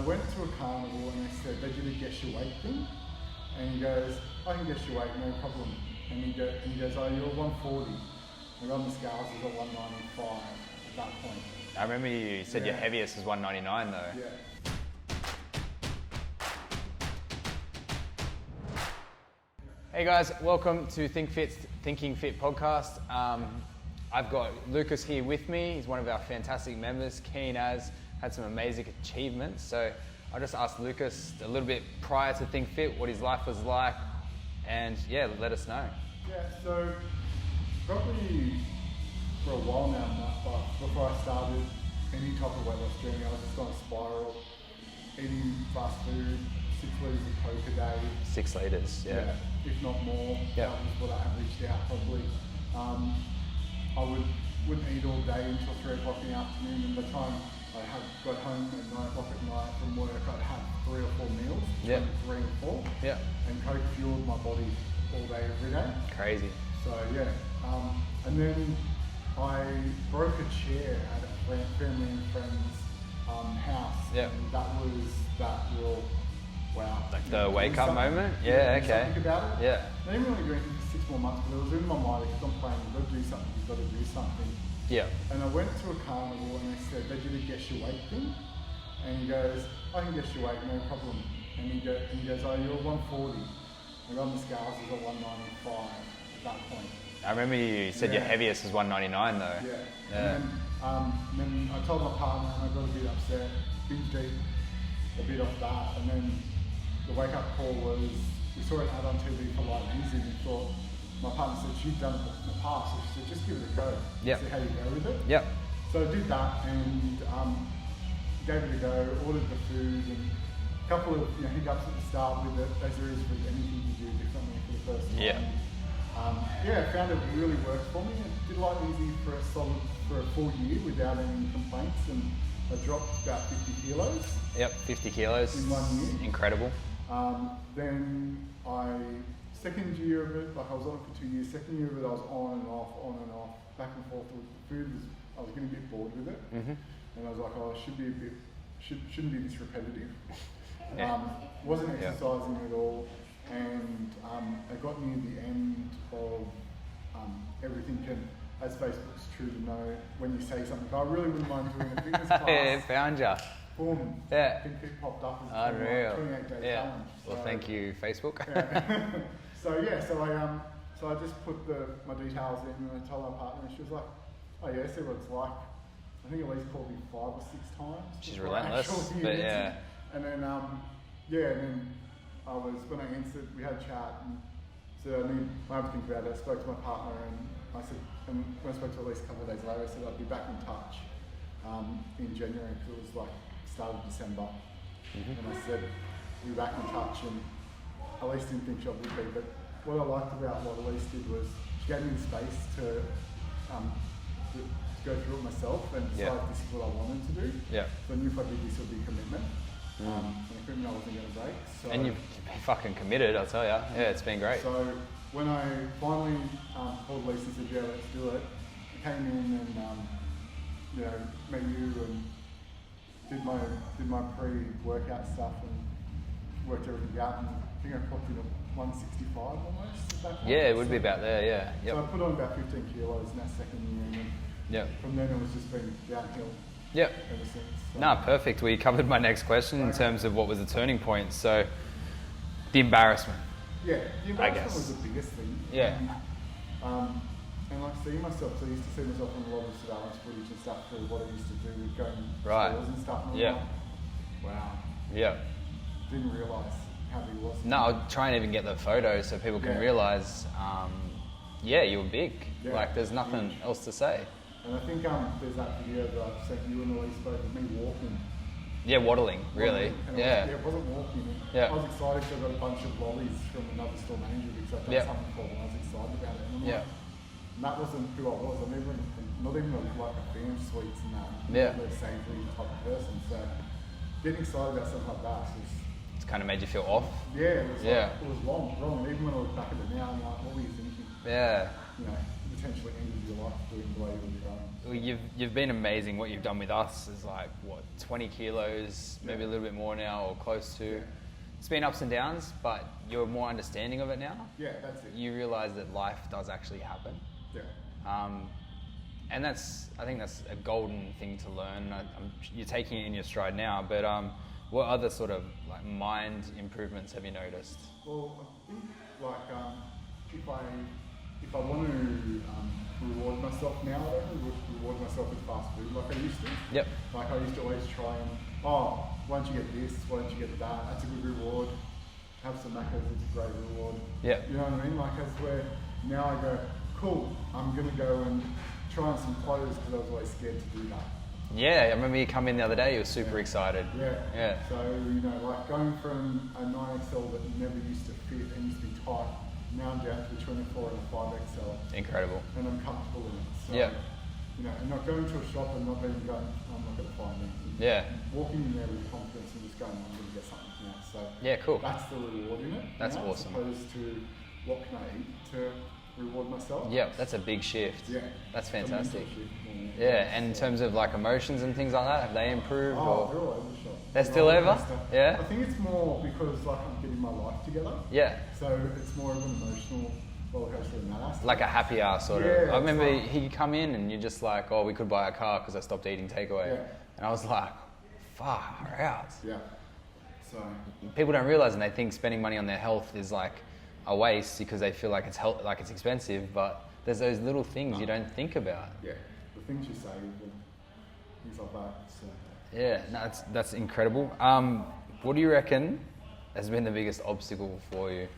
went to a carnival and they said, they did a guess your weight thing. And he goes, I can guess your weight, no problem. And he goes, oh, you're 140. And on the scales, he's at 195 at that point. I remember you said your heaviest was 199 though. Yeah. Hey guys, welcome to Thinking Fit podcast. I've got Lucas here with me. He's one of our fantastic members. Keen has had some amazing achievements. So I just asked Lucas a little bit prior to Think Fit what his life was like, and yeah, let us know. Yeah, so probably for a while now, but before I started any type of weight loss journey, I was just on a spiral, eating fast food, 6 litres of Coke a day. 6 litres, yeah. If not more. Yeah. That was what I averaged out probably. I wouldn't eat all day until 3 o'clock in the afternoon, and by the time I got home at 9 o'clock at night from work, I'd had 3 or 4 meals, Yeah. 3 or 4. Yeah. And Coke fueled my body all day, every day. Crazy. So yeah, and then I broke a chair at a family and friend's house. Yeah. And that was that real, wow. Like the wake up moment? Yeah, okay. Think about it. Yeah. I didn't really do anything for 6 more months, but it was in my mind, because I'm playing, you've got to do something, you've got to do something. Yeah. And I went to a carnival and they said, they did a guess your weight thing. And he goes, I can guess your weight, no problem. And he goes, oh, you're 140. And on the scales, he's at 195 at that point. I remember you said your heaviest was 199 though. Yeah. And then I told my partner and I got a bit upset, binge ate a bit off that. And then the wake up call was, we saw an ad on TV for Light and Easy, and we thought, my partner said she'd done it in the past, so she said, just give it a go. Yep. See how you go with it. Yep. So I did that and gave it a go, ordered the food, and a couple of hiccups at the start with it, as there is with anything you do differently for the first time. Yeah. I found it really worked for me. I did Light and Easy for a full year without any complaints, and I dropped about 50 kilos. Yep, 50 kilos. In 1 year. Incredible. Then second year of it, like I was on it for 2 years, second year of it I was on and off, back and forth with the food. I was getting a bit bored with it. Mm-hmm. And I was like, oh, shouldn't be this repetitive. Yeah. Wasn't exercising at all. And I got near the end of everything can, as Facebook's true to know, when you say something, I really wouldn't mind doing a fitness class. Yeah, found ya. Boom. Yeah. Think Fit popped up as a Unreal. 28-day challenge. Well, thank you, Facebook. Yeah. So I just put my details in and I told my partner, and she was like, oh yeah, see what it's like. I think Elise called me 5 or 6 times. She's relentless, but yeah. And then, and then when I answered, we had a chat and said I have to think about it. I spoke to my partner and I said, and when I spoke to Elise a couple of days later, I said I'd be back in touch in January, because it was like start of December. Mm-hmm. And I said, we'll be back in touch, and Elise didn't think she would be, but what I liked about what Elise did was she gave me the space to go through it myself and decide if this is what I wanted to do. Yeah. So I knew if I did this, it would be a commitment. And a commitment I wasn't going to break. So, and you've been fucking committed, I'll tell you. Yeah, it's been great. So when I finally called Elise and said, yeah, let's do it, I came in and met you and did my pre-workout stuff and worked everything out, and I think I clocked in at 165 almost at that point. Yeah, it would be about there, yeah. Yep. So I put on about 15 kilos in that second year, and then from then it was just been downhill ever since. So. No, perfect. We covered my next question in terms of what was the turning point. So, the embarrassment. Yeah, the embarrassment was the biggest thing. Yeah. And like seeing myself, so I used to see myself in a lot of surveillance footage and stuff for what I used to do with going to stores and stuff. And I'm like, wow. Yeah. Didn't realise how big it was. No, I'll try and even get the photos so people can realise, you were big. Yeah. Like, there's nothing else to say. And I think there's that video that I've sent you and Elise both of me walking. Yeah, waddling, really. It wasn't walking. I was excited because I got a bunch of lollies from another store manager because I'd done something for them, and I was excited about it. And and that wasn't who I was. I'm not even like a fan of sweets and that. I'm not a savoury type of person. So getting excited about something like that was... It's kind of made you feel off? Yeah, it was wrong. And even when I look back at it now, I'm like, what were you thinking? Yeah. The potentially ended your life doing the way you're going. Well, you've been amazing. What you've done with us is like, what, 20 kilos, maybe a little bit more now, or close to. Yeah. It's been ups and downs, but you're more understanding of it now. Yeah, that's it. You realise that life does actually happen. Yeah. And I think that's a golden thing to learn. You're taking it in your stride now, but what other sort of like mind improvements have you noticed? Well, I think like if I want to reward myself now, I don't reward myself with fast food like I used to. Yep. Like I used to always try and, why don't you get this, why don't you get that, that's a good reward. Have some macros, it's a great reward. Yeah. You know what I mean? Like that's where now I go, cool, I'm going to go and try on some clothes because I was always scared to do that. Yeah, I remember you come in the other day, you were super excited. Yeah. So, you know, like going from a 9XL that never used to fit and used to be tight, now I'm down to a 24 and a 5XL. Incredible. And I'm comfortable in it. So, yeah. You know, and not going to a shop and not being going, I'm not going to find anything. Yeah. Walking in there with confidence and just going, I'm going to get something now. So yeah, cool. That's the reward in it. That's now, awesome. As opposed to what can I eat to reward myself. Yeah, that's a big shift. Yeah. That's fantastic. Yeah, and in terms of like emotions and things like that, have they improved? Oh, they're all over the shop. They're still over? Yeah? I think it's more because like I'm getting my life together. Yeah. So it's more of an emotional roller coaster in that aspect. Like a happy hour sort of. I remember he'd come in and you're just like, we could buy a car because I stopped eating takeaway. Yeah. And I was like, far out. Yeah. So people don't realize, and they think spending money on their health is like a waste because they feel like it's expensive, but there's those little things you don't think about. Yeah. The things you save and things like that. So. Yeah, no, that's incredible. What do you reckon has been the biggest obstacle for you?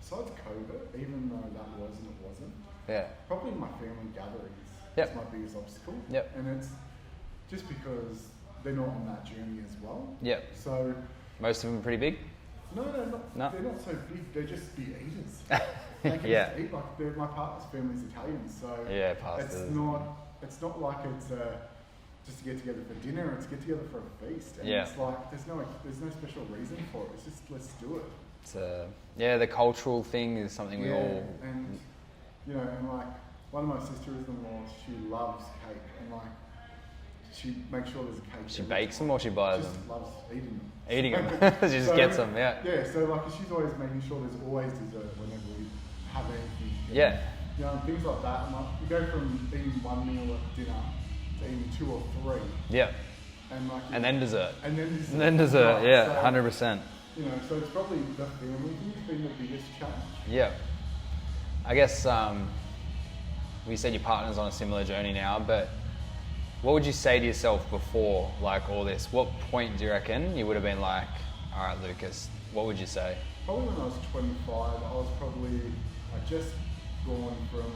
Besides COVID, even though that was and it wasn't. Yeah. Probably my family gatherings. Yep. Is my biggest obstacle. Yep. And it's just because they're not on that journey as well. Yep. So. Most of them are pretty big? No. They're not so big. They're just big eaters. They can yeah. just eat. Like my partner's family's Italian, so yeah, pastas. It's not like it's just to get together for dinner. It's get together for a feast. And yeah. It's like there's no special reason for it. It's just let's do it. It's the cultural thing is something we all. And you know, and like one of my sisters-in-law, she loves cake, and like she makes sure there's a cake. She bakes them or she buys them? She just loves eating them. Eating them. She just gets them, yeah. Yeah, so like she's always making sure there's always dessert whenever we have anything. Yeah. You know, things like that. And like, we go from eating one meal at dinner to eating 2 or 3. Yeah. And then dessert. And then dessert. And then dessert, right, yeah, so, 100%. You know, so it's probably the family thing has been the biggest challenge. Yeah. I guess we said your partner's on a similar journey now, but what would you say to yourself before like all this? What point do you reckon you would have been like, all right, Lucas, what would you say? Probably when I was 25, I just gone from,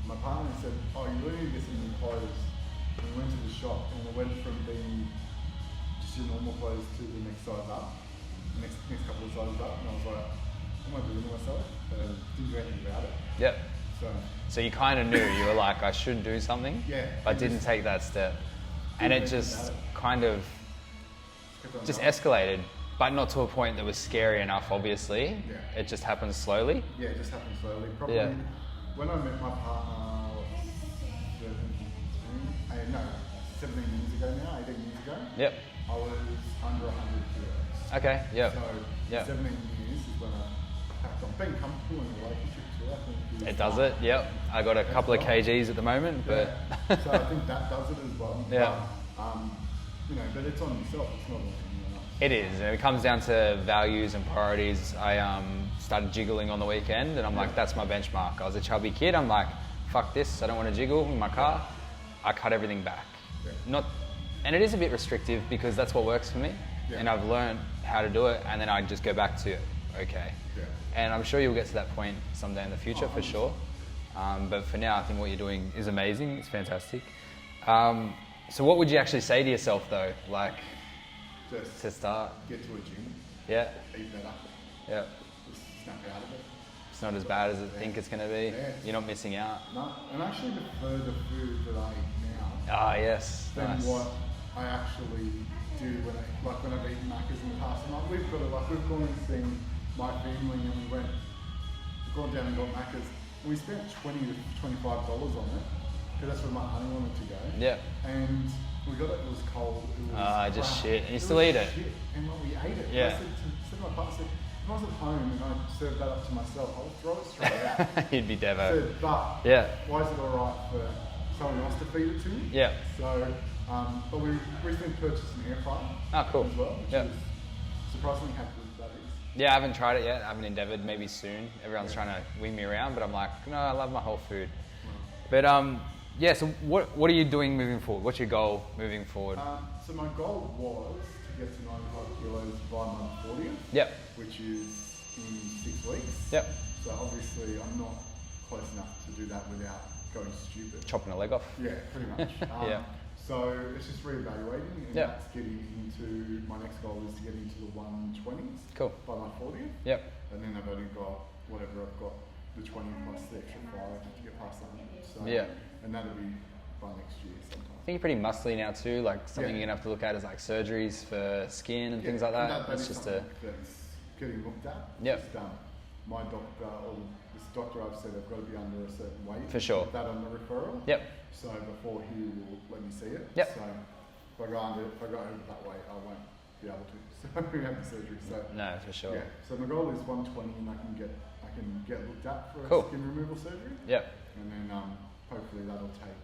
my partner said, you really need to get some new clothes. And we went to the shop and it went from being just your normal clothes to the next size up, the next couple of sizes up. And I was like, what am I doing to myself? Didn't do anything about it. Yep. So you kind of knew, you were like, I should do something, but didn't take that step. And it just kind of just escalated, but not to a point that was scary enough, obviously. Yeah. It just happened slowly. Yeah, it just happened slowly. Probably when I met my partner, 17 years ago now, 18 years ago. Yep. I was under 100 kilos. Okay, yeah. So 17 years is when I packed on. Being comfortable in a relationship too, I think. It does it, yep. I got a couple of kgs at the moment, but... So I think that does it as well. Yeah. But, but it's on yourself, it's not on anyone else. It is, and it comes down to values and priorities. I started jiggling on the weekend, and I'm like, that's my benchmark. I was a chubby kid, I'm like, fuck this, I don't want to jiggle in my car. I cut everything back. Yeah. And it is a bit restrictive because that's what works for me, and I've learned how to do it, and then I just go back to, okay. Yeah. And I'm sure you'll get to that point someday in the future for sure. But for now, I think what you're doing is amazing, it's fantastic. So what would you actually say to yourself though, like just to start? Get to a gym. Yeah. Eat better. Yeah. Just snap out of it. It's not as bad as I think it's going to be. Yeah. You're not missing out. No, and I actually prefer the food that I eat now. Ah, yes. Than what I actually do when I've eaten Macca's in the past. And we've gone and seen my family and we've gone down and got Macca's We spent $20 to $25 on it because that's where my honey wanted to go. Yeah. And we got it. It was cold. It was just crap. shit. And you still eat it. Shit. And when we ate it, Yeah. I said to my partner, I said, if I was at home and I served that up to myself, I would throw it straight out. You'd be I devo. said, but Yeah. why is it all right for someone else to feed it to me? Yeah. So, but we recently purchased an air fryer Oh, cool. as well, which Yeah. is surprisingly how good that is. Yeah, I haven't tried it yet. I haven't endeavored. Maybe soon. Everyone's trying to wing me around, but I'm like, no, I love my whole food. But yeah. So what are you doing moving forward? What's your goal moving forward? So my goal was to get to 95 kilos by my 40th. Yep. Which is in 6 weeks. Yep. So obviously I'm not close enough to do that without going stupid. Chopping a leg off. Yeah, pretty much. Yeah. So it's just reevaluating, and Yep. that's getting into, my next goal is to get into the 120s Cool. by my 40th. Yep. And then I've only got whatever I've got, the 20 plus the extra 5 to get past 100. So, Yeah. And that'll be by next year sometime. I think you're pretty muscly now too. Like something Yeah. you're gonna have to look at is like surgeries for skin and things like and that. that It's is just something that's getting looked at. Yep. Just, my doctor, or this doctor I've said I've got to be under a certain weight. For sure. Put that on the referral. Yep. So before he will let me see it. Yep. So if I go over that weight, I won't be able to. So we have the surgery. So No, for sure. yeah. So my goal is 120, and I can get looked at for Cool. a skin removal surgery. Yep. And then hopefully that'll take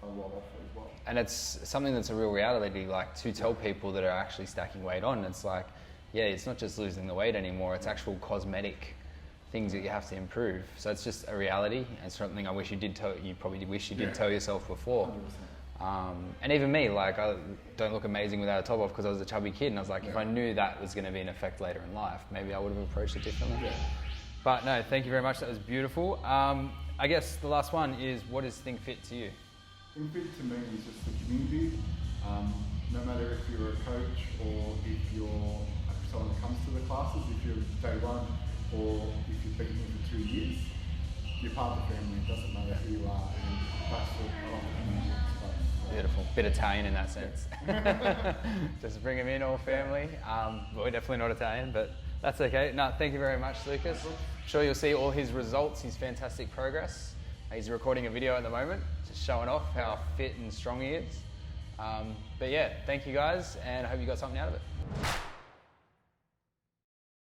a lot off as well. And it's something that's a real reality, like to tell people that are actually stacking weight on. It's like, yeah, it's not just losing the weight anymore. It's actual cosmetic things that you have to improve. So it's just a reality. And something I wish you did tell. You probably wish you did tell yourself before. 100%. And even me, like I don't look amazing without a top off because I was a chubby kid, and I was like, if I knew that was going to be an effect later in life, maybe I would have approached it differently. Yeah. But no, thank you very much. That was beautiful. I guess the last one is, what does Think Fit to you? Think Fit to me is just the community. No matter if you're a coach or if you're someone that comes to the classes, if you're day one or if you've been here for 2 years, you're part of the family. It doesn't matter who you are, and that's what I love the community space. Beautiful. Bit Italian in that sense. Just bring them in, all family. We're definitely not Italian, but that's okay. No, thank you very much, Lucas. I'm sure you'll see all his results, his fantastic progress. He's recording a video at the moment, just showing off how fit and strong he is. But yeah, thank you guys, and I hope you got something out of it.